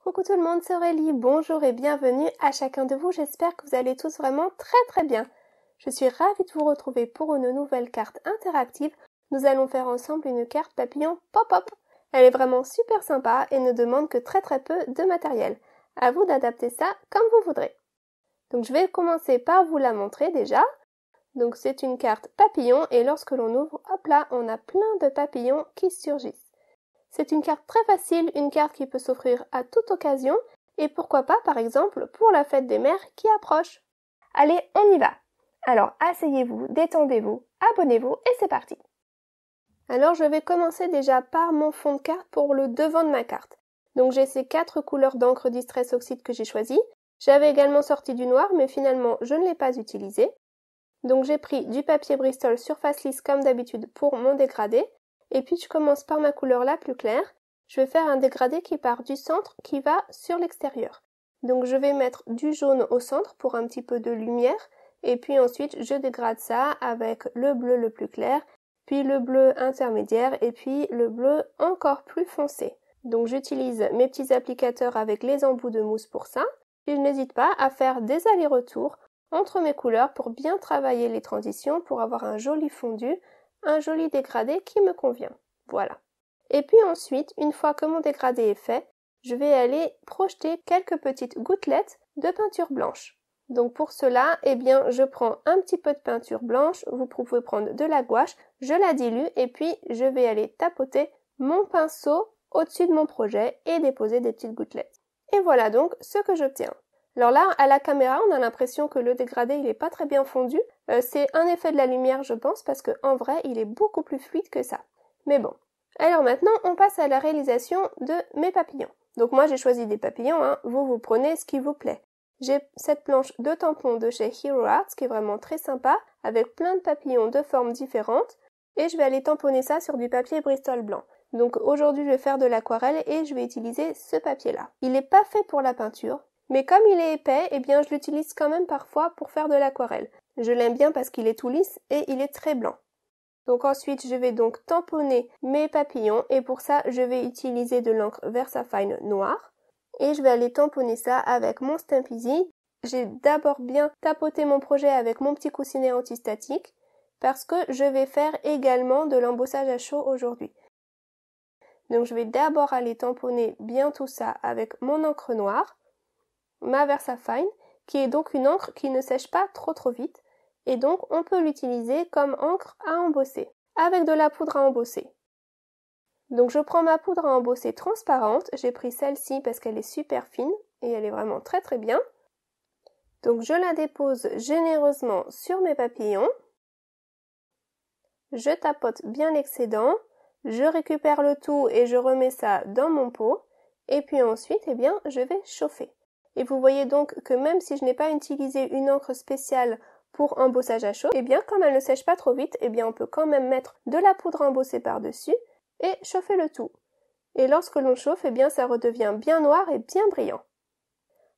Coucou tout le monde, c'est Aurélie, bonjour et bienvenue à chacun de vous, j'espère que vous allez tous vraiment très bien. Je suis ravie de vous retrouver pour une nouvelle carte interactive. Nous allons faire ensemble une carte papillon pop-up. Elle est vraiment super sympa et ne demande que très peu de matériel. À vous d'adapter ça comme vous voudrez. Donc je vais commencer par vous la montrer déjà. Donc c'est une carte papillon et lorsque l'on ouvre, hop là, on a plein de papillons qui surgissent. C'est une carte très facile, une carte qui peut s'offrir à toute occasion et pourquoi pas par exemple pour la fête des mères qui approche. Allez, on y va. Alors asseyez-vous, détendez-vous, abonnez-vous et c'est parti. Alors je vais commencer déjà par mon fond de carte pour le devant de ma carte. Donc j'ai ces 4 couleurs d'encre Distress Oxide que j'ai choisies. J'avais également sorti du noir mais finalement je ne l'ai pas utilisé. Donc j'ai pris du papier Bristol Surface Lisse comme d'habitude pour mon dégradé. Et puis je commence par ma couleur la plus claire. Je vais faire un dégradé qui part du centre qui va sur l'extérieur. Donc je vais mettre du jaune au centre pour un petit peu de lumière. Et puis ensuite je dégrade ça avec le bleu le plus clair, puis le bleu intermédiaire et puis le bleu encore plus foncé. Donc j'utilise mes petits applicateurs avec les embouts de mousse pour ça. Et je n'hésite pas à faire des allers-retours entre mes couleurs pour bien travailler les transitions pour avoir un joli fondu, un joli dégradé qui me convient. Voilà. Et puis ensuite, une fois que mon dégradé est fait, je vais aller projeter quelques petites gouttelettes de peinture blanche. Donc pour cela, je prends un petit peu de peinture blanche, vous pouvez prendre de la gouache, je la dilue et puis je vais aller tapoter mon pinceau au-dessus de mon projet et déposer des petites gouttelettes. Et voilà donc ce que j'obtiens. Alors là, à la caméra, on a l'impression que le dégradé, il est pas très bien fondu. C'est un effet de la lumière, je pense, parce qu'en vrai, il est beaucoup plus fluide que ça. Mais bon. Alors maintenant, on passe à la réalisation de mes papillons. Donc moi, j'ai choisi des papillons, hein. Vous prenez ce qui vous plaît. J'ai cette planche de tampons de chez Hero Arts, qui est vraiment très sympa, avec plein de papillons de formes différentes. Et je vais aller tamponner ça sur du papier Bristol blanc. Donc aujourd'hui, je vais faire de l'aquarelle et je vais utiliser ce papier-là. Il n'est pas fait pour la peinture. Mais comme il est épais, je l'utilise quand même parfois pour faire de l'aquarelle. Je l'aime bien parce qu'il est tout lisse et il est très blanc. Donc ensuite, je vais donc tamponner mes papillons et pour ça, je vais utiliser de l'encre VersaFine noire. Et je vais aller tamponner ça avec mon Stampin'. J'ai d'abord bien tapoté mon projet avec mon petit coussinet antistatique parce que je vais faire également de l'embossage à chaud aujourd'hui. Donc je vais d'abord aller tamponner bien tout ça avec mon encre noire. Ma VersaFine, qui est donc une encre qui ne sèche pas trop vite, et donc on peut l'utiliser comme encre à embosser, avec de la poudre à embosser. Donc je prends ma poudre à embosser transparente, j'ai pris celle-ci parce qu'elle est super fine, et elle est vraiment très bien. Donc je la dépose généreusement sur mes papillons, je tapote bien l'excédent, je récupère le tout et je remets ça dans mon pot, et puis ensuite, je vais chauffer. Et vous voyez donc que même si je n'ai pas utilisé une encre spéciale pour embossage à chaud, comme elle ne sèche pas trop vite, on peut quand même mettre de la poudre embossée par-dessus et chauffer le tout. Et lorsque l'on chauffe, ça redevient bien noir et bien brillant.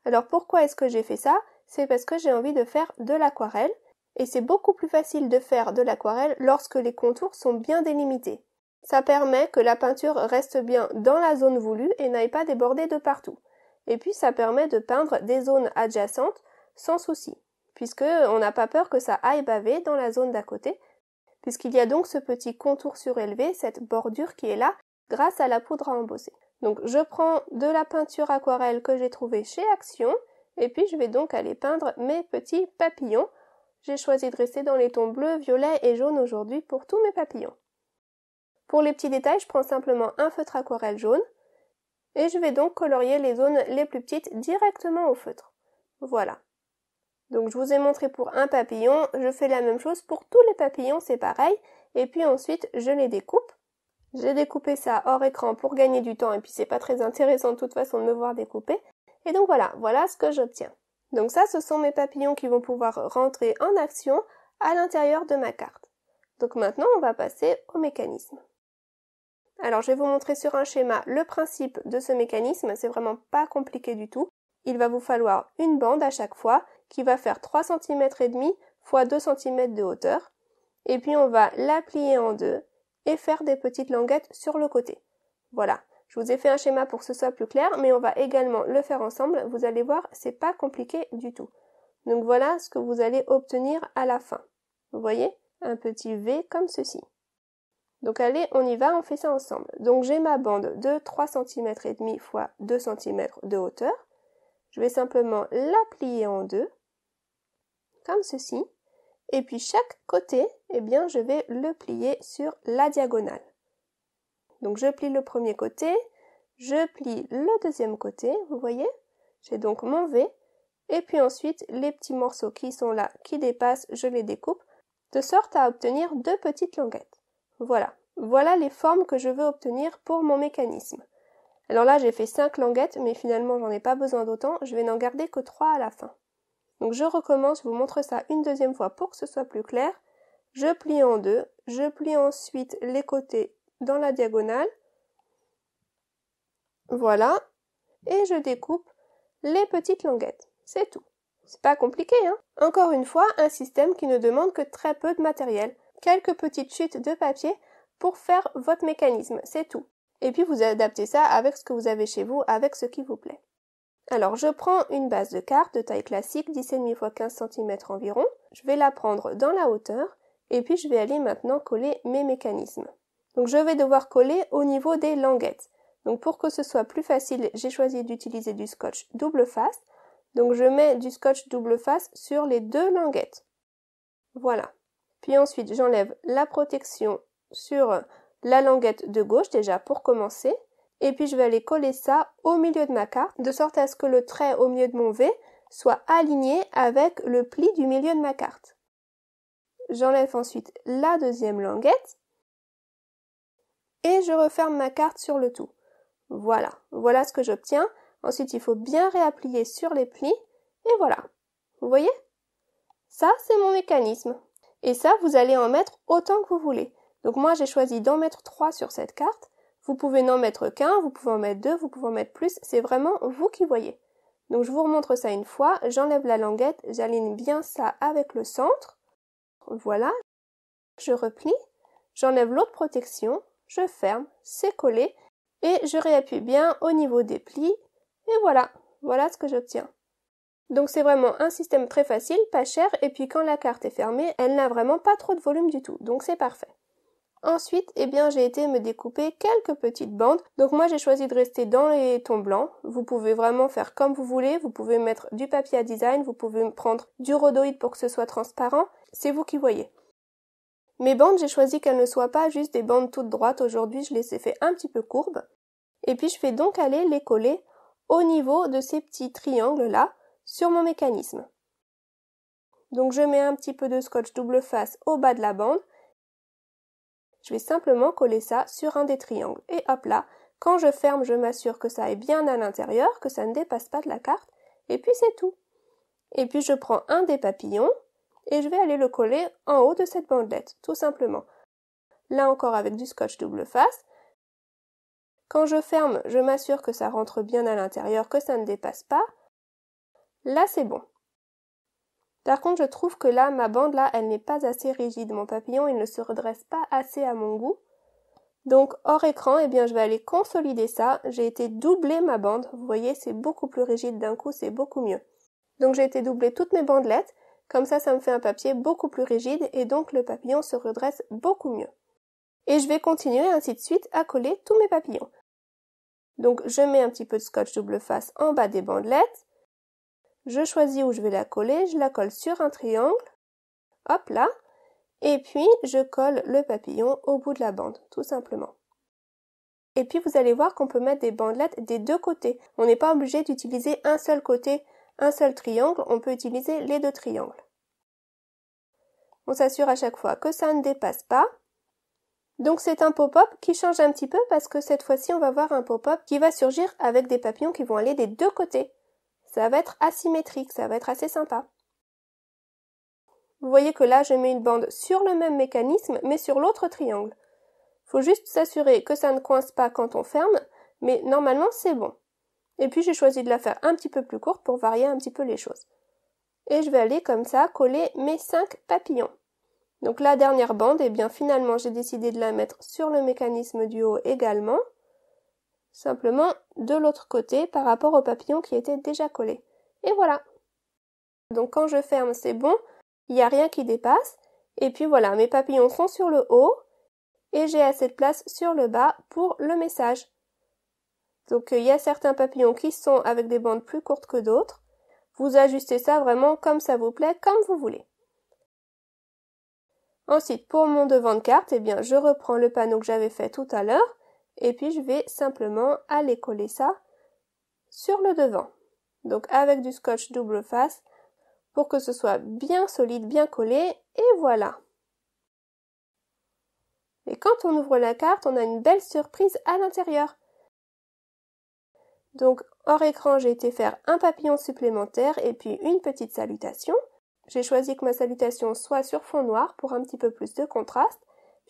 Alors pourquoi est-ce que j'ai fait ça? C'est parce que j'ai envie de faire de l'aquarelle et c'est beaucoup plus facile de faire de l'aquarelle lorsque les contours sont bien délimités. Ça permet que la peinture reste bien dans la zone voulue et n'aille pas déborder de partout. Et puis ça permet de peindre des zones adjacentes sans souci, puisqu'on n'a pas peur que ça aille baver dans la zone d'à côté, puisqu'il y a donc ce petit contour surélevé, cette bordure qui est là, grâce à la poudre à embosser. Donc je prends de la peinture aquarelle que j'ai trouvée chez Action, et puis je vais donc aller peindre mes petits papillons. J'ai choisi de rester dans les tons bleu, violet et jaune aujourd'hui pour tous mes papillons. Pour les petits détails, je prends simplement un feutre aquarelle jaune, et je vais donc colorier les zones les plus petites directement au feutre. Voilà. Donc je vous ai montré pour un papillon, je fais la même chose pour tous les papillons, c'est pareil. Et puis ensuite, je les découpe. J'ai découpé ça hors écran pour gagner du temps et puis c'est pas très intéressant de toute façon de me voir découper. Et donc voilà ce que j'obtiens. Donc ça, ce sont mes papillons qui vont pouvoir rentrer en action à l'intérieur de ma carte. Donc maintenant, on va passer au mécanisme. Alors je vais vous montrer sur un schéma le principe de ce mécanisme, c'est vraiment pas compliqué du tout. Il va vous falloir une bande à chaque fois qui va faire 3,5 cm x 2 cm de hauteur. Et puis on va la plier en deux et faire des petites languettes sur le côté. Voilà, Je vous ai fait un schéma pour que ce soit plus clair, mais on va également le faire ensemble. Vous allez voir, c'est pas compliqué du tout. Donc voilà ce que vous allez obtenir à la fin. Vous voyez? Un petit V comme ceci. Donc allez, on y va, on fait ça ensemble. Donc j'ai ma bande de 3,5 cm x 2 cm de hauteur. Je vais simplement la plier en deux, comme ceci. Et puis chaque côté, eh bien, je vais le plier sur la diagonale. Donc je plie le premier côté, je plie le deuxième côté, vous voyez? J'ai donc mon V. Et puis ensuite, les petits morceaux qui sont là, qui dépassent, je les découpe, de sorte à obtenir deux petites languettes. Voilà. Voilà les formes que je veux obtenir pour mon mécanisme. Alors là, j'ai fait 5 languettes, mais finalement, j'en ai pas besoin d'autant. Je vais n'en garder que 3 à la fin. Donc je recommence, je vous montre ça une deuxième fois pour que ce soit plus clair. Je plie en deux, je plie ensuite les côtés dans la diagonale. Voilà. Et je découpe les petites languettes. C'est tout. C'est pas compliqué, hein? Encore une fois, un système qui ne demande que très peu de matériel. Quelques petites chutes de papier pour faire votre mécanisme, c'est tout. Et puis vous adaptez ça avec ce que vous avez chez vous, avec ce qui vous plaît. Alors je prends une base de carte de taille classique, 10,5 x 15 cm environ. Je vais la prendre dans la hauteur et puis je vais aller maintenant coller mes mécanismes. Donc je vais devoir coller au niveau des languettes. Donc pour que ce soit plus facile, j'ai choisi d'utiliser du scotch double face. Donc je mets du scotch double face sur les deux languettes. Voilà. Puis ensuite j'enlève la protection sur la languette de gauche déjà pour commencer. Et puis je vais aller coller ça au milieu de ma carte, de sorte à ce que le trait au milieu de mon V soit aligné avec le pli du milieu de ma carte. J'enlève ensuite la deuxième languette et je referme ma carte sur le tout. Voilà, voilà ce que j'obtiens. Ensuite, il faut bien réapplier sur les plis et voilà. Vous voyez? Ça, c'est mon mécanisme. Et ça, vous allez en mettre autant que vous voulez. Donc moi, j'ai choisi d'en mettre 3 sur cette carte. Vous pouvez n'en mettre qu'un, vous pouvez en mettre 2, vous pouvez en mettre plus. C'est vraiment vous qui voyez. Donc je vous remontre ça une fois. J'enlève la languette, j'aligne bien ça avec le centre. Voilà. Je replie. J'enlève l'autre protection. Je ferme. C'est collé. Et je réappuie bien au niveau des plis. Et voilà. Voilà ce que j'obtiens. Donc c'est vraiment un système très facile, pas cher, et puis quand la carte est fermée, elle n'a vraiment pas trop de volume du tout, donc c'est parfait. Ensuite, eh bien, j'ai été me découper quelques petites bandes. Donc moi, j'ai choisi de rester dans les tons blancs. Vous pouvez vraiment faire comme vous voulez. Vous pouvez mettre du papier à design, vous pouvez prendre du rhodoïde pour que ce soit transparent. C'est vous qui voyez. Mes bandes, j'ai choisi qu'elles ne soient pas juste des bandes toutes droites. Aujourd'hui, je les ai fait un petit peu courbes. Et puis, je vais donc aller les coller au niveau de ces petits triangles-là sur mon mécanisme. Donc je mets un petit peu de scotch double face au bas de la bande. Je vais simplement coller ça sur un des triangles. Et hop là, quand je ferme, je m'assure que ça est bien à l'intérieur, que ça ne dépasse pas de la carte. Et puis c'est tout. Et puis je prends un des papillons et je vais aller le coller en haut de cette bandelette, tout simplement. Là encore avec du scotch double face. Quand je ferme, je m'assure que ça rentre bien à l'intérieur, que ça ne dépasse pas. Là, c'est bon. Par contre, je trouve que là, ma bande, là, elle n'est pas assez rigide. Mon papillon, il ne se redresse pas assez à mon goût. Donc, hors écran, eh bien, je vais aller consolider ça. J'ai été doubler ma bande. Vous voyez, c'est beaucoup plus rigide d'un coup, c'est beaucoup mieux. Donc, j'ai été doubler toutes mes bandelettes. Comme ça me fait un papier beaucoup plus rigide et donc le papillon se redresse beaucoup mieux. Et je vais continuer ainsi de suite à coller tous mes papillons. Donc, je mets un petit peu de scotch double face en bas des bandelettes. Je choisis où je vais la coller, je la colle sur un triangle, hop là, et puis je colle le papillon au bout de la bande, tout simplement. Et puis vous allez voir qu'on peut mettre des bandelettes des deux côtés. On n'est pas obligé d'utiliser un seul côté, un seul triangle, on peut utiliser les deux triangles. On s'assure à chaque fois que ça ne dépasse pas. Donc c'est un pop-up qui change un petit peu parce que cette fois-ci on va voir un pop-up qui va surgir avec des papillons qui vont aller des deux côtés. Ça va être asymétrique, ça va être assez sympa. Vous voyez que là, je mets une bande sur le même mécanisme, mais sur l'autre triangle. Faut juste s'assurer que ça ne coince pas quand on ferme, mais normalement, c'est bon. Et puis, j'ai choisi de la faire un petit peu plus courte pour varier un petit peu les choses. Et je vais aller comme ça coller mes 5 papillons. Donc la dernière bande, eh bien finalement, j'ai décidé de la mettre sur le mécanisme du haut également. simplement de l'autre côté par rapport au papillon qui était déjà collé. Et voilà. Donc quand je ferme, c'est bon, il n'y a rien qui dépasse. Et puis voilà, mes papillons sont sur le haut et j'ai assez de place sur le bas pour le message. Donc il y a certains papillons qui sont avec des bandes plus courtes que d'autres. Vous ajustez ça vraiment comme ça vous plaît, comme vous voulez. Ensuite, pour mon devant de carte, eh bien, je reprends le panneau que j'avais fait tout à l'heure et puis je vais simplement aller coller ça sur le devant. Donc avec du scotch double face pour que ce soit bien solide, bien collé, et voilà. Et quand on ouvre la carte, on a une belle surprise à l'intérieur. Donc hors écran, j'ai été faire un papillon supplémentaire et puis une petite salutation. J'ai choisi que ma salutation soit sur fond noir pour un petit peu plus de contraste.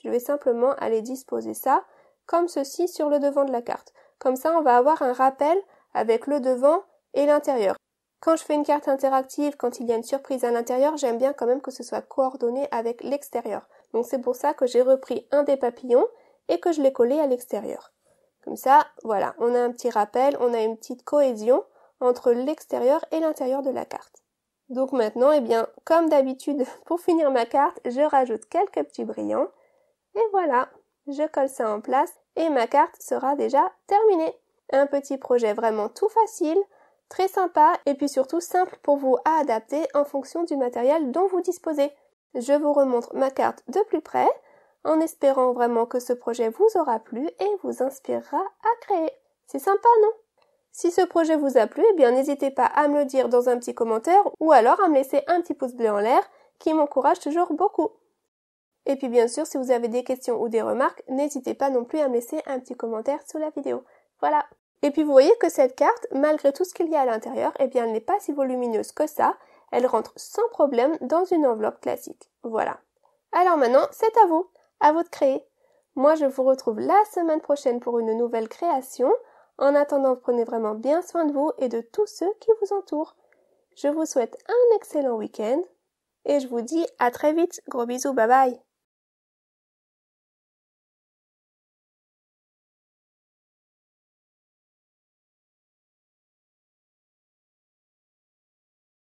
Je vais simplement aller disposer ça comme ceci sur le devant de la carte. Comme ça, on va avoir un rappel avec le devant et l'intérieur. Quand je fais une carte interactive, quand il y a une surprise à l'intérieur, j'aime bien quand même que ce soit coordonné avec l'extérieur. Donc c'est pour ça que j'ai repris un des papillons et que je l'ai collé à l'extérieur. Comme ça, voilà, on a un petit rappel, on a une petite cohésion entre l'extérieur et l'intérieur de la carte. Donc maintenant, eh bien, comme d'habitude, pour finir ma carte, je rajoute quelques petits brillants. Et voilà, je colle ça en place et ma carte sera déjà terminée. Un petit projet vraiment tout facile, très sympa et puis surtout simple pour vous à adapter en fonction du matériel dont vous disposez. Je vous remontre ma carte de plus près en espérant vraiment que ce projet vous aura plu et vous inspirera à créer. C'est sympa, non? Si ce projet vous a plu, eh bien n'hésitez pas à me le dire dans un petit commentaire ou alors à me laisser un petit pouce bleu en l'air qui m'encourage toujours beaucoup. Et puis bien sûr, si vous avez des questions ou des remarques, n'hésitez pas non plus à me laisser un petit commentaire sous la vidéo. Voilà. Et puis vous voyez que cette carte, malgré tout ce qu'il y a à l'intérieur, eh bien elle n'est pas si volumineuse que ça. Elle rentre sans problème dans une enveloppe classique. Voilà. Alors maintenant, c'est à vous de créer. Moi, je vous retrouve la semaine prochaine pour une nouvelle création. En attendant, prenez vraiment bien soin de vous et de tous ceux qui vous entourent. Je vous souhaite un excellent week-end et je vous dis à très vite. Gros bisous, bye bye.